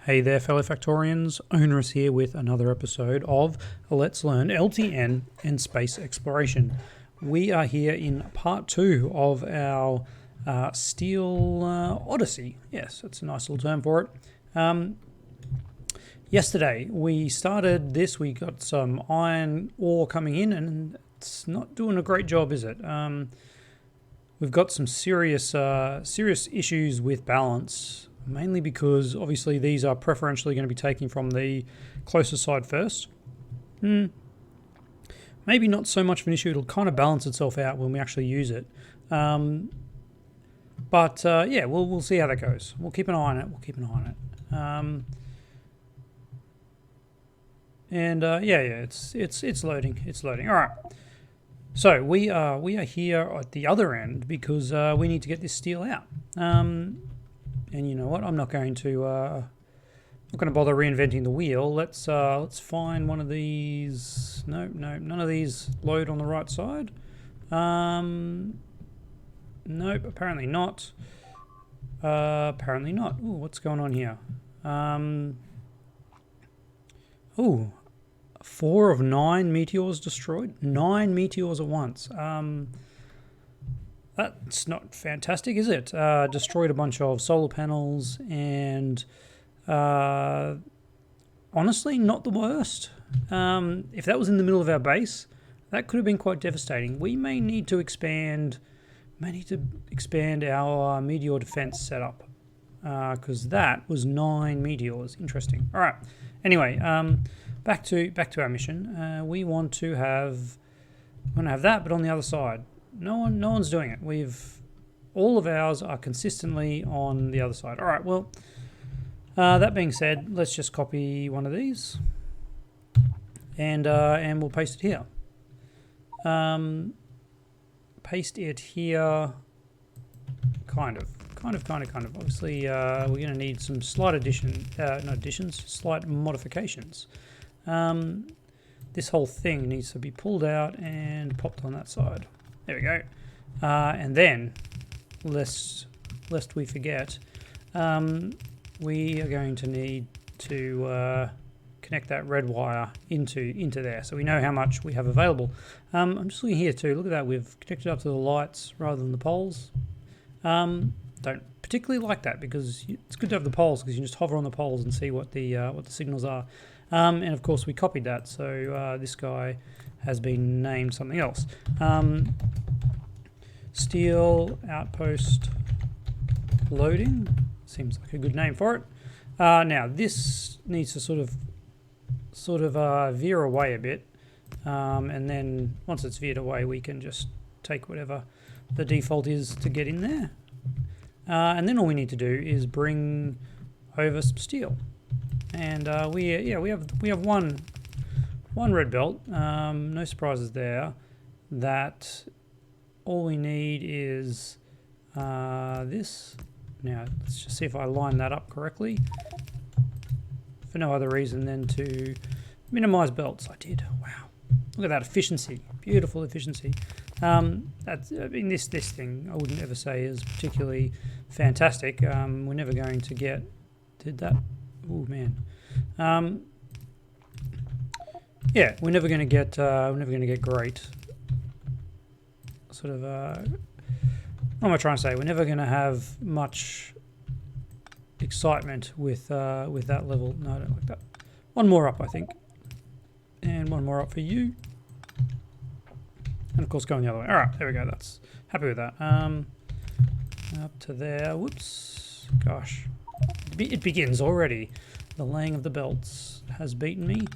Hey there, fellow Factorians. Onerous here with another episode of Let's Learn LTN and Space Exploration. We are here in part 2 of our steel odyssey. Yes, that's a nice little term for it. Yesterday we started this. We got some iron ore coming in, and it's not doing a great job, is it? We've got some serious issues with balance. Mainly because, obviously, these are preferentially going to be taken from the closer side first. Maybe not so much of an issue. It'll kind of balance itself out when we actually use it. Yeah, we'll see how that goes. We'll keep an eye on it. It's loading. It's loading. All right. So we are here at the other end because we need to get this steel out. And you know what? I'm not going to bother reinventing the wheel. Let's find one of these. No, none of these load on the right side. Nope, apparently not. Apparently not. Ooh, what's going on here? Ooh, 4 of 9 meteors destroyed. 9 meteors at once. That's not fantastic, is it? Destroyed a bunch of solar panels and honestly, not the worst. If that was in the middle of our base, that could have been quite devastating. We may need to expand our meteor defense setup because that was 9 meteors. Interesting. All right. Anyway, back to our mission. We want to have that, but on the other side. No one's doing it. All of ours are consistently on the other side. All right. Well, that being said, let's just copy one of these, and we'll paste it here. Paste it here. Kind of. Obviously, we're going to need some slight slight modifications. This whole thing needs to be pulled out and popped on that side. There we go. And then, lest we forget, we are going to need to connect that red wire into there, so we know how much we have available. I'm just looking here too. Look at that. We've connected up to the lights rather than the poles. Don't particularly like that because it's good to have the poles because you can just hover on the poles and see what the signals are. And of course, we copied that, so this guy has been named something else. Steel outpost loading seems like a good name for it. Now this needs to sort of veer away a bit, and then once it's veered away, we can just take whatever the default is to get in there, and then all we need to do is bring over some steel, and we have one red belt. No surprises there. That all we need is this. Now let's just see if I line that up correctly. For no other reason than to minimize belts. I did. Wow, look at that efficiency. Beautiful efficiency. This thing I wouldn't ever say is particularly fantastic. We're never going to get. Did that? Oh man. Yeah, we're never going to get great. Sort of. What am I trying to say? We're never going to have much excitement with that level. No, I don't like that. One more up, I think, and one more up for you, and of course going the other way. All right, there we go. That's happy with that. Up to there. Whoops. Gosh, it begins already. The laying of the belts has beaten me.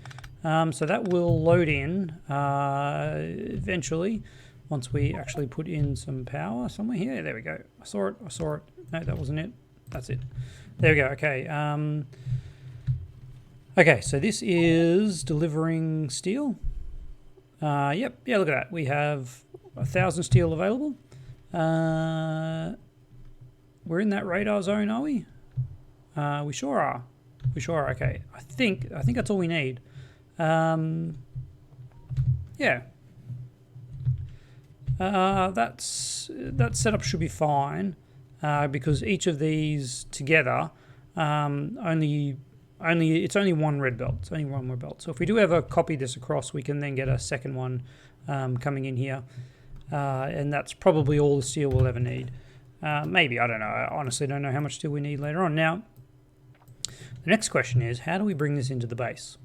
So that will load in eventually. Once we actually put in some power somewhere here. There we go. I saw it. No, that wasn't it. That's it. There we go. Okay. Okay, so this is delivering steel. Yep. Yeah, look at that. We have 1,000 steel available. We're in that radar zone, are we? We sure are. Okay. I think that's all we need. Yeah. That setup should be fine because each of these together only it's only one red belt. It's only one red belt. So if we do ever copy this across, we can then get a second one coming in here. And that's probably all the steel we'll ever need. Maybe, I don't know. I honestly don't know how much steel we need later on. Now, the next question is, how do we bring this into the base?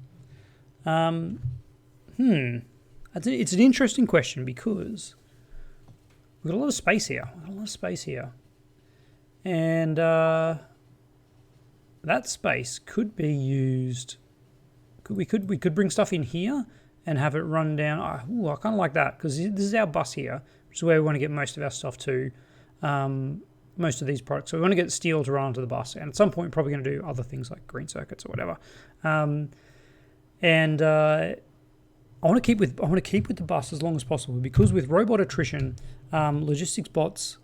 It's an interesting question because we've got a lot of space here. And that space could be used. We could bring stuff in here and have it run down. I kind of like that because this is our bus here, which is where we want to get most of our stuff to, most of these products. So we want to get steel to run onto the bus, and at some point we're probably going to do other things like green circuits or whatever. I want to keep with the bus as long as possible because with robot attrition, logistics bots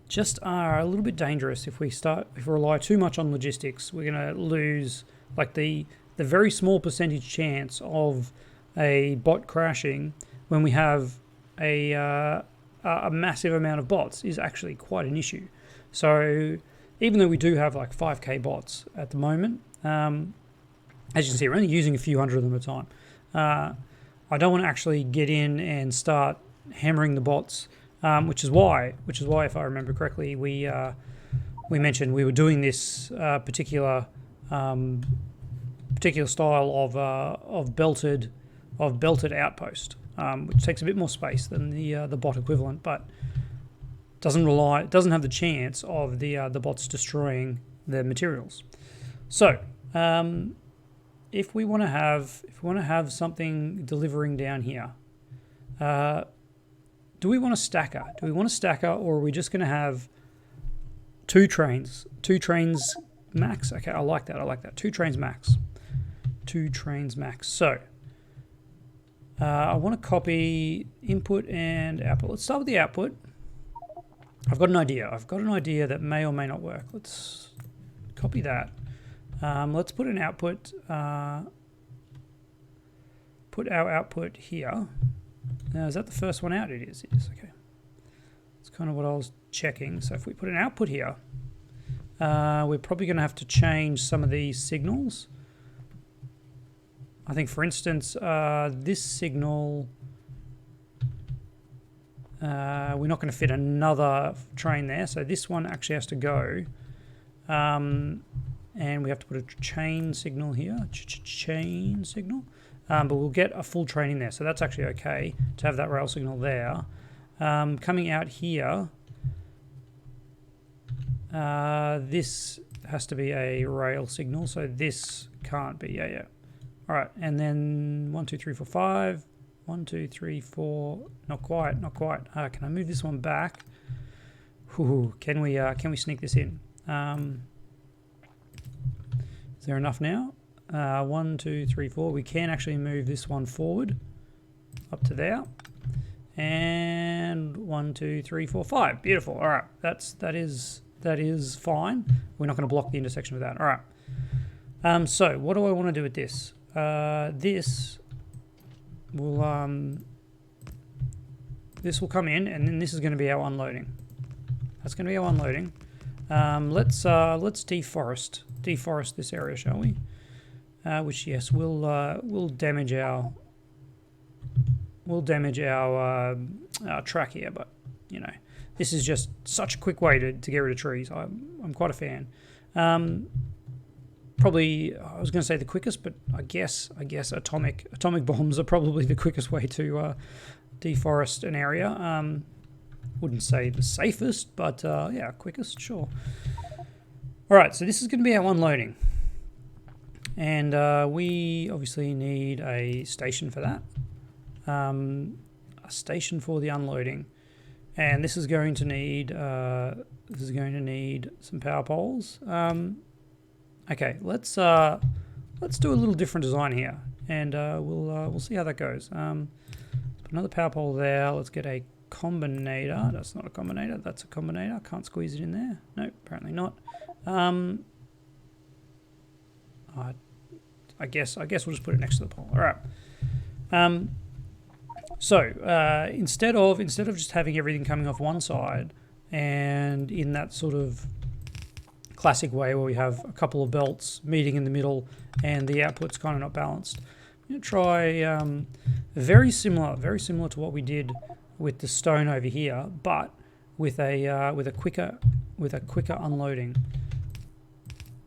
just are a little bit dangerous. If we rely too much on logistics, we're going to lose like the very small percentage chance of a bot crashing when we have a massive amount of bots is actually quite an issue. So even though we do have like 5k bots at the moment, as you can see, we're only using a few hundred of them at a time. I don't want to actually get in and start hammering the bots, which is why, if I remember correctly, we mentioned we were doing this particular style of belted outpost, which takes a bit more space than the bot equivalent, but doesn't have the chance of the bots destroying the materials. So if we want to have something delivering down here, do we want a stacker? Or are we just going to have two trains max? Okay, I like that. 2 trains max. So I want to copy input and output. Let's start with the output. I've got an idea that may or may not work. Let's copy that. Let's put an output, put our output here. Now, is that the first one out? It is, okay. That's kind of what I was checking. So if we put an output here, we're probably going to have to change some of these signals. I think, for instance, this signal, we're not going to fit another train there. So this one actually has to go. And we have to put a chain signal here, chain signal, but we'll get a full train in there, so that's actually okay to have that rail signal there. Coming out here, this has to be a rail signal, so this can't be, yeah. All right, and then 1, 2, 3, 4, 5, 1, 2, 3, 4, not quite. Can I move this one back? Ooh, can we sneak this in? Is there enough now? 1, 2, 3, 4. We can actually move this one forward up to there. And 1, 2, 3, 4, 5. Beautiful. All right, that is fine. We're not going to block the intersection with that. All right. So what do I want to do with this? This will come in, and then this is going to be our unloading. That's going to be our unloading. Let's deforest this area, shall we? Which, yes, will damage our track here, but you know, this is just such a quick way to get rid of trees. I'm quite a fan. Probably, I was going to say the quickest, but I guess atomic bombs are probably the quickest way to deforest an area. Wouldn't say the safest, but yeah, quickest, sure. All right, so this is going to be our unloading, and we obviously need a station for that. A station for the unloading, and this is going to need some power poles. Okay, let's do a little different design here, and we'll see how that goes. Let's put another power pole there. Let's get a combinator. That's not a combinator. That's a combinator. Can't squeeze it in there. No, apparently not. I guess we'll just put it next to the pole. All right. So instead of just having everything coming off one side and in that sort of classic way where we have a couple of belts meeting in the middle and the output's kind of not balanced. I'm going to try very similar to what we did with the stone over here, but with a quicker unloading.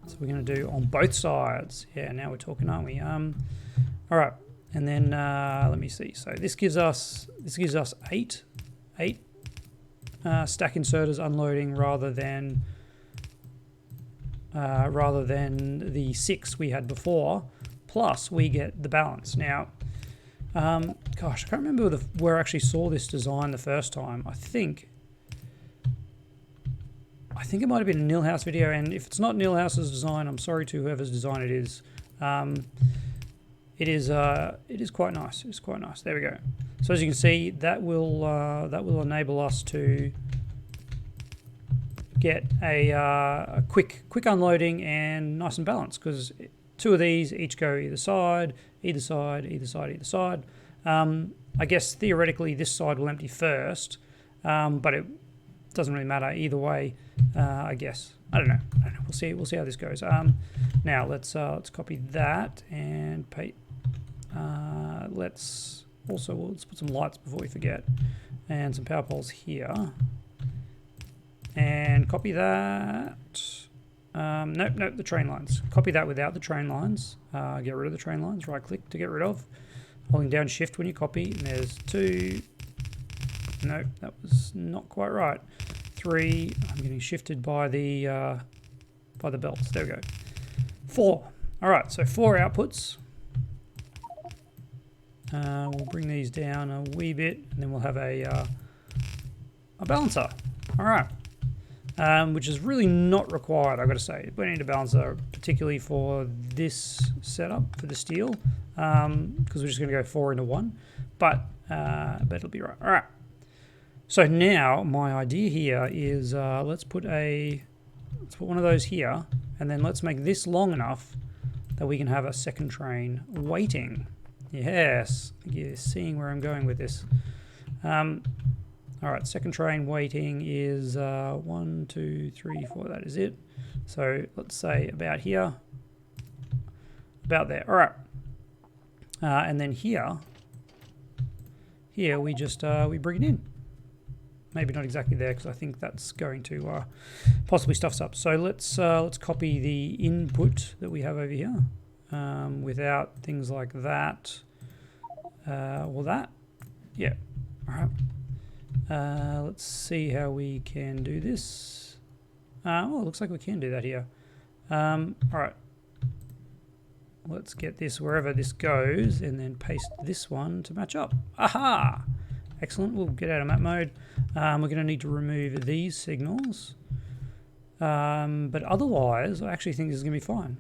So we're going to do on both sides. Yeah, now we're talking, aren't we? All right, and then let me see. So this gives us eight stack inserters unloading rather than the 6 we had before. Plus we get the balance. Now, gosh, I can't remember where I actually saw this design the first time. I think it might have been a Nilhouse video, and if it's not Nilhouse's design, I'm sorry to whoever's design it is. It is quite nice. It's quite nice. There we go. So as you can see, that will enable us to get a quick unloading and nice and balanced, because 2 of these each go either side. I guess theoretically this side will empty first, but it doesn't really matter either way. I guess I don't know. We'll see how this goes. Now let's copy that and paste. Let's put some lights before we forget, and some power poles here, and copy that. Nope, the train lines. Copy that without the train lines. Get rid of the train lines. Right click to get rid of. Holding down shift when you copy. And there's 2. Nope, that was not quite right. 3. I'm getting shifted by the belts. There we go. 4. All right, so 4 outputs. We'll bring these down a wee bit, and then we'll have a balancer. All right. Which is really not required, I've got to say. We need a balancer, particularly for this setup, for the steel, because we're just going to go 4 into 1, but it'll be right. All right. So now my idea here is let's put one of those here, and then let's make this long enough that we can have a second train waiting. Yes, you're seeing where I'm going with this. All right, second train waiting is 1, 2, 3, 4. That is it. So let's say about here, about there. All right, and then here we just we bring it in. Maybe not exactly there, because I think that's going to possibly stuff us up. So let's copy the input that we have over here without things like that. Or that. Yeah. All right. Let's see how we can do this. Well, it looks like we can do that here. All right. Let's get this wherever this goes, and then paste this one to match up. Aha! Excellent. We'll get out of map mode. We're going to need to remove these signals. But otherwise, I actually think this is going to be fine.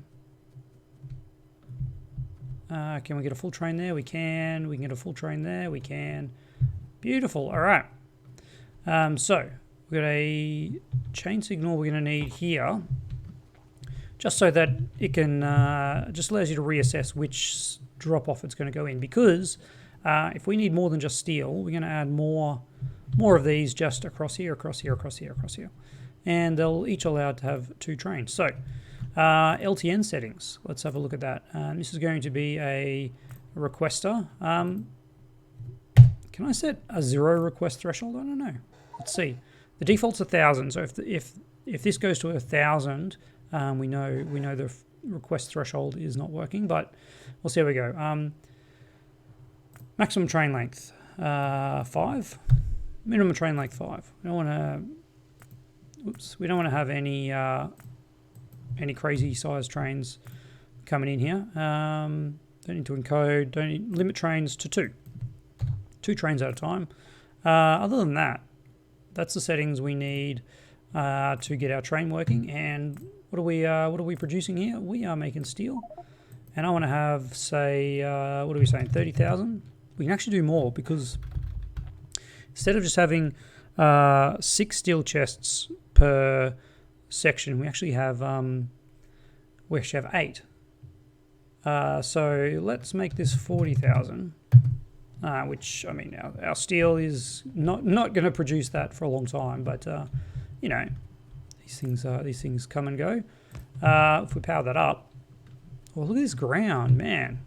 Can we get a full train there? We can. We can get a full train there. We can. Beautiful. All right. So we've got a chain signal we're going to need here, just so that it can just allows you to reassess which drop off it's going to go in. Because if we need more than just steel, we're going to add more of these just across here, and they'll each allowed to have 2 trains. So Ltn settings. Let's have a look at that. This is going to be a requester. Can I set a 0 request threshold? I don't know. Let's see. The default's 1,000. So if this goes to 1,000, we know the request threshold is not working. But we'll see how we go. Maximum train length 5. Minimum train length 5. We don't want to. Oops. We don't want to have any crazy size trains coming in here. Don't need to encode. Don't need, limit trains to 2. 2 trains at a time. Other than that, that's the settings we need to get our train working. And what are we producing here? We are making steel, and I want to have, say, what are we saying? 30,000. We can actually do more, because instead of just having 6 steel chests per section, we actually have 8. So let's make this 40,000. Which, I mean, our steel is not going to produce that for a long time, but you know, these things come and go. If we power that up, oh, look at this ground, man.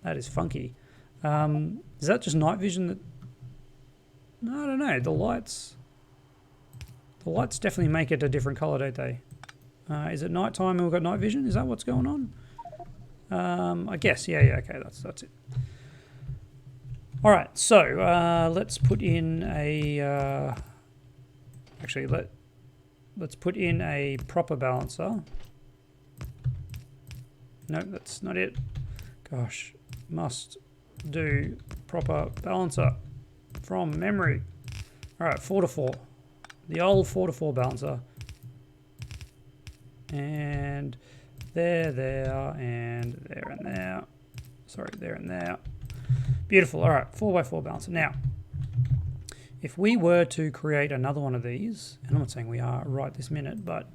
That is funky. Is that just night vision? That no, I don't know. The lights definitely make it a different color, don't they? Is it nighttime and we've got night vision? Is that what's going on? I guess. Yeah. Okay, that's it. All right. So let's put in a. Actually, let's put in a proper balancer. No, that's not it. Gosh, must do proper balancer from memory. All right, 4 to 4. The old 4 to 4 balancer. And there, and there and there. Sorry, there and there. Beautiful. All right, 4x4 balancer. Now, if we were to create another one of these, and I'm not saying we are right this minute, but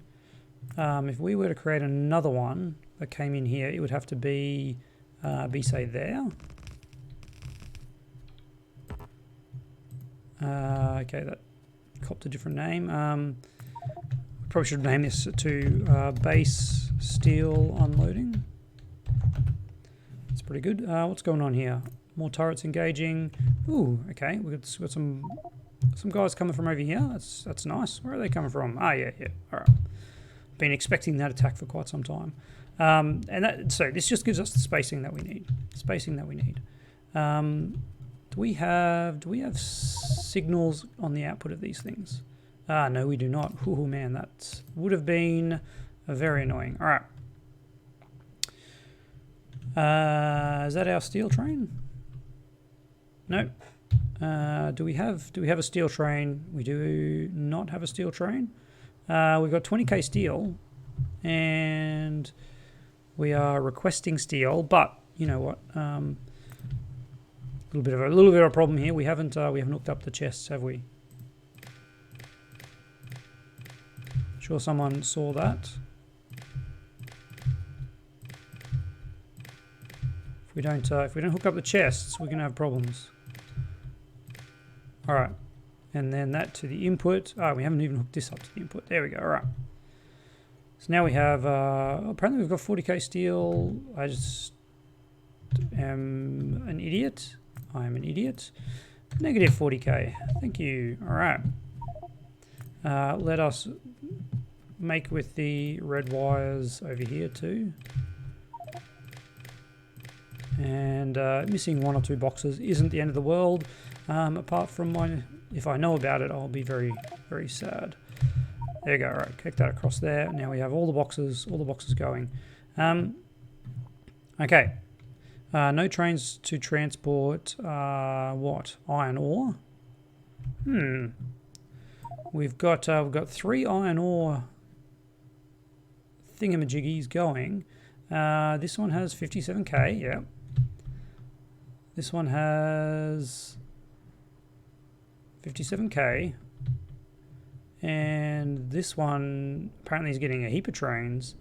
if we were to create another one that came in here, it would have to be say there. Okay, that copped a different name. Probably should name this to base steel unloading. That's pretty good. What's going on here? More turrets engaging. Ooh, okay. We've got some guys coming from over here. That's nice. Where are they coming from? Ah, yeah. All right. Been expecting that attack for quite some time. So this just gives us the spacing that we need. Do we have signals on the output of these things? No, we do not. Oh man, that would have been very annoying. All right. Is that our steel train? No. Do we have a steel train? We do not have a steel train. We've got 20k steel, and we are requesting steel. But you know what? A little bit of a problem here. We haven't hooked up the chests, have we? Sure, someone saw that. If we don't hook up the chests, we're gonna have problems. All right, and then that to the input. We haven't even hooked this up to the input. There we go. All right. So now we have. Apparently, we've got 40k steel. I just am an idiot. I am an idiot. Negative 40k. Thank you. All right. Let us make with the red wires over here too. And missing 1 or 2 boxes isn't the end of the world. Apart from if I know about it, I'll be very, very sad. There you go. All right, click that across there. Now we have all the boxes going. Okay. No trains to transport what? Iron ore. We've got 3 iron ore thingamajiggies going. This one has 57k. Yeah. This one has 57k, and this one apparently is getting a heap of trains.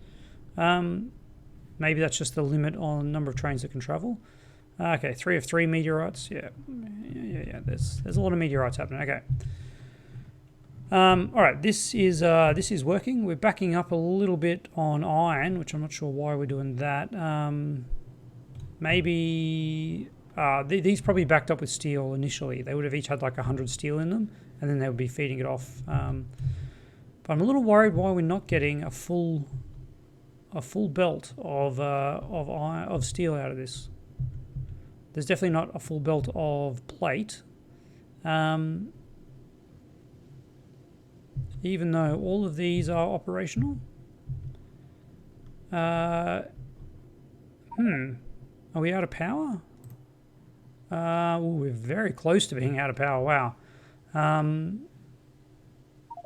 Maybe that's just the limit on number of trains that can travel. Okay, 3 of 3 meteorites. Yeah. There's a lot of meteorites happening. Okay. All right, this is working. We're backing up a little bit on iron, which I'm not sure why we're doing that. Maybe these probably backed up with steel initially. They would have each had like 100 steel in them, and then they would be feeding it off. But I'm a little worried why we're not getting a full belt of steel out of this. There's definitely not a full belt of plate. Even though all of these are operational. Are we out of power? We're very close to being out of power. Wow.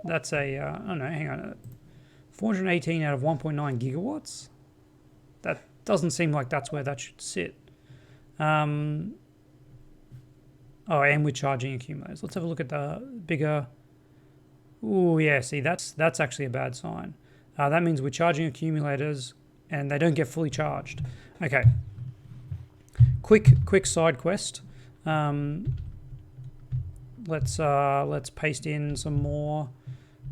That's a, oh no, hang on. 418 out of 1.9 gigawatts? That doesn't seem like that's where that should sit. Oh, and we're charging accumulators. Let's have a look at the bigger. Ooh, yeah, see, that's actually a bad sign. That means we're charging accumulators and they don't get fully charged. Okay. Quick side quest. Let's paste in some more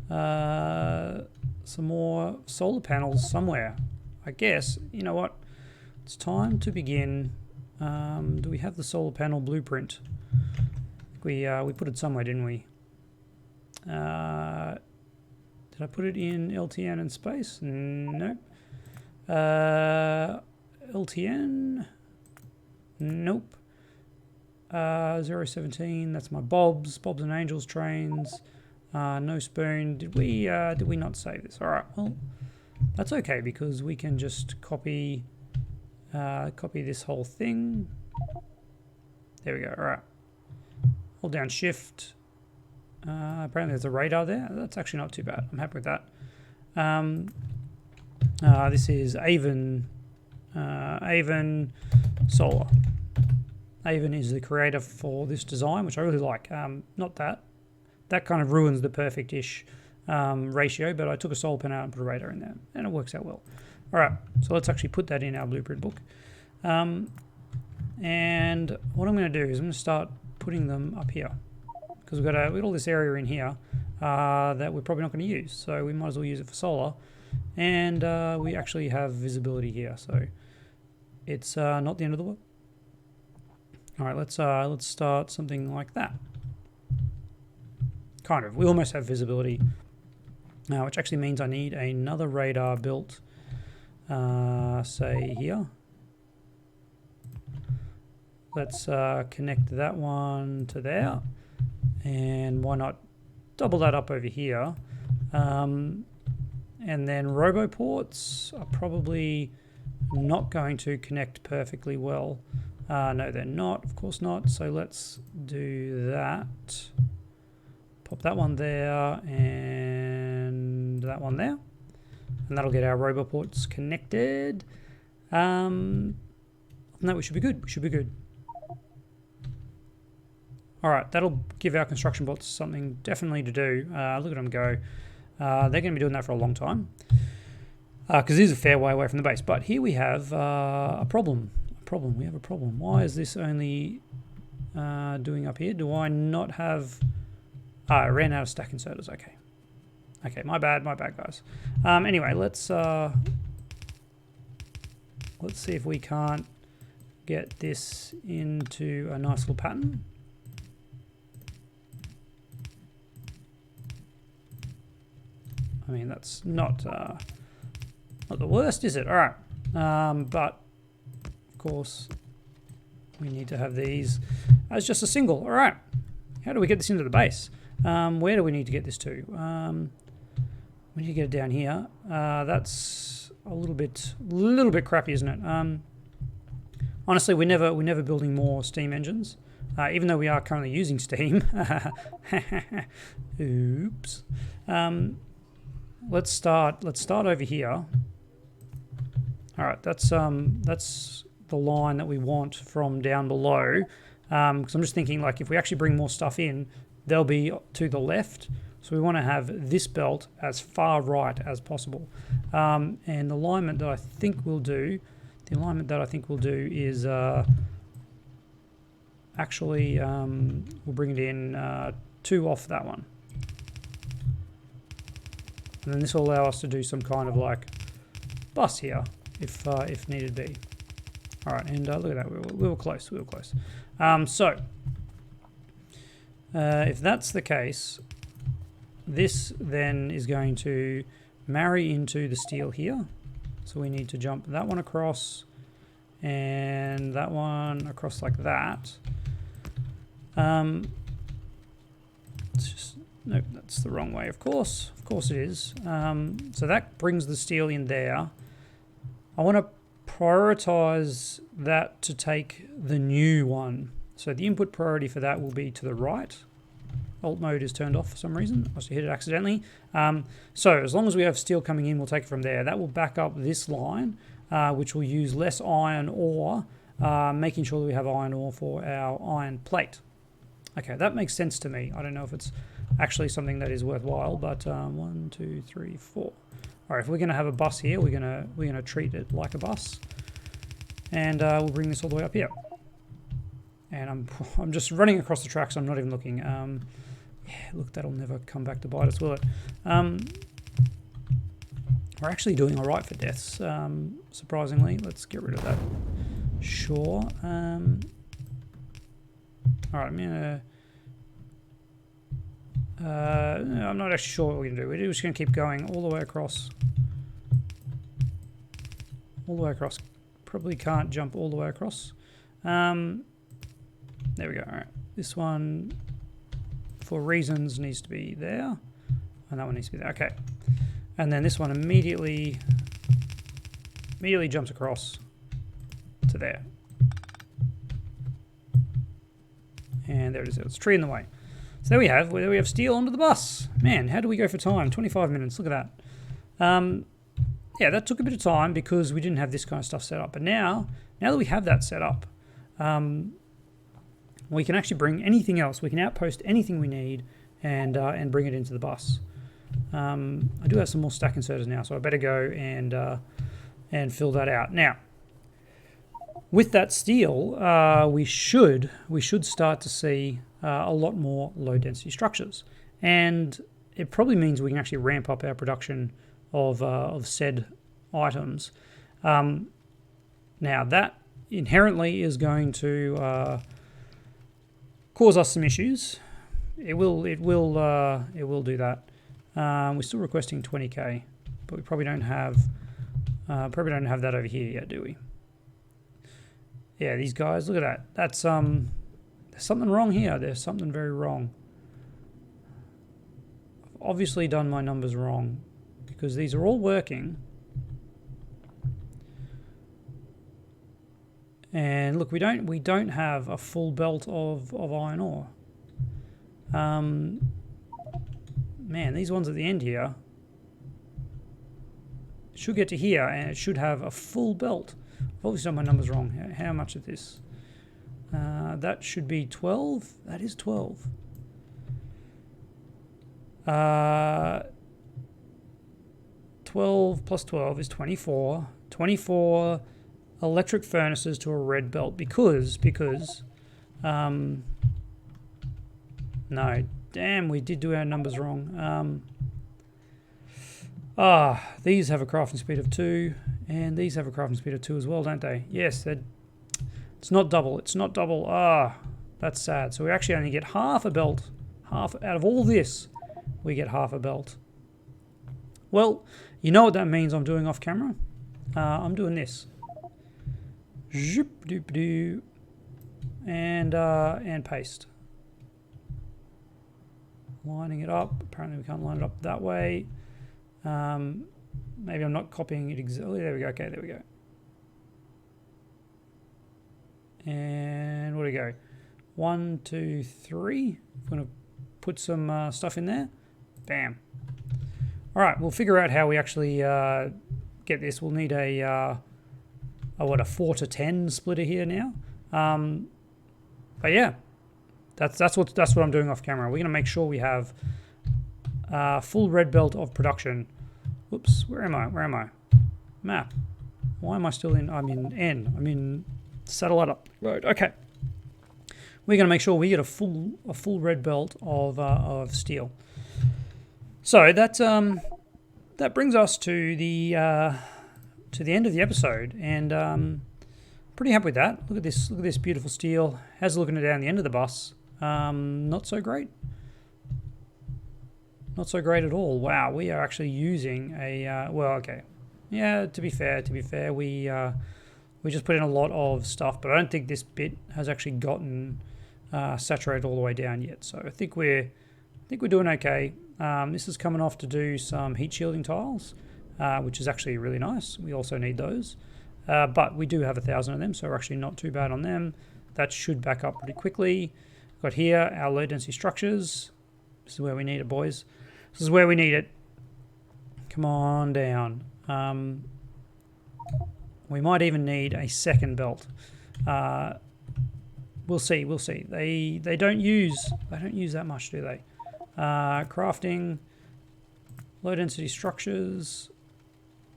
some more solar panels somewhere. I guess, you know what? It's time to begin. Do we have the solar panel blueprint? We put it somewhere, didn't we? Did I put it in Ltn and space? Nope. Ltn? Nope. 017, that's my Bobs and Angels trains. No spoon. Did we not save this? All right. Well, that's okay because we can just copy this whole thing. There we go. All right. Hold down Shift. Apparently there's a radar there. That's actually not too bad. I'm happy with that. This is Avon Solar. Avon is the creator for this design, which I really like. Not that. That kind of ruins the perfect-ish ratio, but I took a solar panel out and put a radar in there, and it works out well. All right, so let's actually put that in our blueprint book. And what I'm going to do is I'm going to start putting them up here, because we've got all this area in here that we're probably not going to use, so we might as well use it for solar. And we actually have visibility here, so it's not the end of the world. All right, let's start something like that. Kind of. We almost have visibility now, which actually means I need another radar built, say here. Let's connect that one to there, and why not double that up over here? And then roboports are probably not going to connect perfectly well. No, they're not. Of course not. So let's do that. Pop that one there and that one there. And that'll get our roboports connected. No, we should be good. We should be good. All right, that'll give our construction bots something definitely to do. Look at them go. They're going to be doing that for a long time. Because it is a fair way away from the base. But here we have a problem. We have a problem. Why is this only doing up here? Do I not have... I ran out of stack inserters. Okay. Okay, my bad, guys. Anyway, let's see if we can't get this into a nice little pattern. I mean, that's not the worst, is it? All right. But of course, we need to have these as just a single. All right. How do we get this into the base? Where do we need to get this to? We need to get it down here. That's a little bit crappy, isn't it? Honestly, we're never building more steam engines, even though we are currently using steam. Oops. Let's start over here. All right, that's the line that we want from down below. Because I'm just thinking, like, if we actually bring more stuff in, they'll be to the left. So we want to have this belt as far right as possible. And the alignment that I think we'll do, is actually we'll bring it in 2 off that one. And then this will allow us to do some kind of like bus here, if needed be. All right, and look at that, we were close. So if that's the case, this then is going to marry into the steel here. So we need to jump that one across and that one across like that. It's just, nope, that's the wrong way, of course it is. So that brings the steel in there. I want to prioritize that to take the new one. So the input priority for that will be to the right. Alt mode is turned off for some reason. I must have hit it accidentally. So as long as we have steel coming in, we'll take it from there. That will back up this line, which will use less iron ore, making sure that we have iron ore for our iron plate. Okay, that makes sense to me. I don't know if it's actually something that is worthwhile, but 1, 2, 3, 4. All right, if we're going to have a bus here, we're gonna treat it like a bus, and we'll bring this all the way up here. And I'm just running across the track, so I'm not even looking. Yeah, look, that'll never come back to bite us, will it? We're actually doing all right for deaths, surprisingly. Let's get rid of that. Sure. All right, I'm gonna. I'm not actually sure what we're gonna do. We're just gonna keep going all the way across. All the way across. Probably can't jump all the way across. There we go. All right, this one, for reasons, needs to be there, and that one needs to be there. Okay, and then this one immediately jumps across to there, and there it is. It's a tree in the way. So there we have steel onto the bus. Man, how do we go for time? 25 minutes. Look at that. Yeah, that took a bit of time because we didn't have this kind of stuff set up. But now that we have that set up, we can actually bring anything else. We can outpost anything we need and bring it into the bus. I do have some more stack inserters now, so I better go and fill that out. Now, with that steel, we should start to see a lot more low density structures, and it probably means we can actually ramp up our production of said items. Now that inherently is going to cause us some issues. It will do that. We're still requesting 20k, but we probably don't have that over here yet, do we? Yeah, these guys, look at that. That's there's something wrong here. There's something very wrong. I've obviously done my numbers wrong because these are all working. And look, we don't have a full belt of iron ore. Man, these ones at the end here should get to here, and it should have a full belt. I've obviously done my numbers wrong. How much of this? That should be 12. That is 12. 12 plus 12 is 24. 24 electric furnaces to a red belt because no, damn, we did do our numbers wrong. These have a crafting speed of 2, and these have a crafting speed of 2 as well, don't they? Yes, it's not double. It's not double. That's sad. So we actually only get half a belt. Half out of all this, we get half a belt. Well, you know what that means I'm doing off camera? I'm doing this. Zoop doop doo, and paste. Lining it up. Apparently we can't line it up that way. Maybe I'm not copying it exactly. There we go. Okay, there we go. And where do we go? 1, 2, 3. I'm going to put some stuff in there. Bam. All right, we'll figure out how we actually get this. We'll need a 4 to 10 splitter here now. But yeah, that's what I'm doing off camera. We're going to make sure we have full red belt of production. Whoops, where am I? Map. Why am I still in? I'm in N. I'm in satellite up road. Okay. We're going to make sure we get a full red belt of steel. So that brings us to the end of the episode, and pretty happy with that. Look at this beautiful steel. How's it looking down the end of the bus? Not so great. Not so great at all. Wow, we are actually using a well, okay. Yeah, to be fair, we just put in a lot of stuff, but I don't think this bit has actually gotten saturated all the way down yet. So I think we're doing okay. This is coming off to do some heat shielding tiles, which is actually really nice. We also need those, but we do have 1,000 of them, so we're actually not too bad on them. That should back up pretty quickly. Got here our low density structures. This is where we need it, boys. This is where we need it. Come on down. We might even need a second belt. We'll see. They don't use that much, do they? Crafting, low density structures.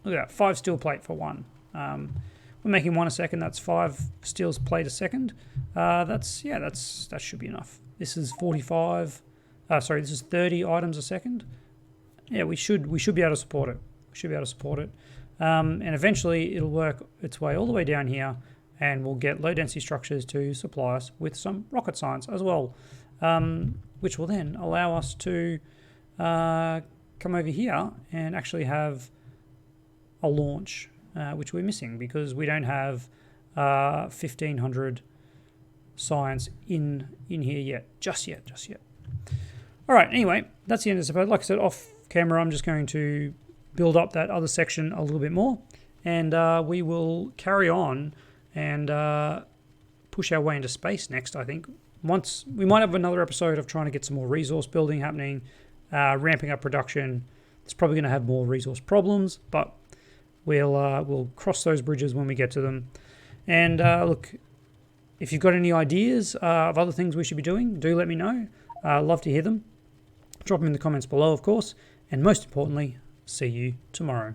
Look at that, 5 steel plate for 1. We're making 1 a second. That's 5 steel plate a second. That should be enough. This is 45. Sorry, this is 30 items a second. Yeah, we should be able to support it. We should be able to support it. And eventually it'll work its way all the way down here, and we'll get low density structures to supply us with some rocket science as well, which will then allow us to come over here and actually have a launch, which we're missing because we don't have 1500 science in here yet, just yet. All right, anyway, that's the end of this episode. Like I said, off camera, I'm just going to build up that other section a little bit more, and we will carry on and push our way into space next, I think. Once we might have another episode of trying to get some more resource building happening, ramping up production. It's probably going to have more resource problems, but we'll cross those bridges when we get to them. And look, if you've got any ideas of other things we should be doing, do let me know. Love to hear them. Drop them in the comments below, of course. And most importantly, see you tomorrow.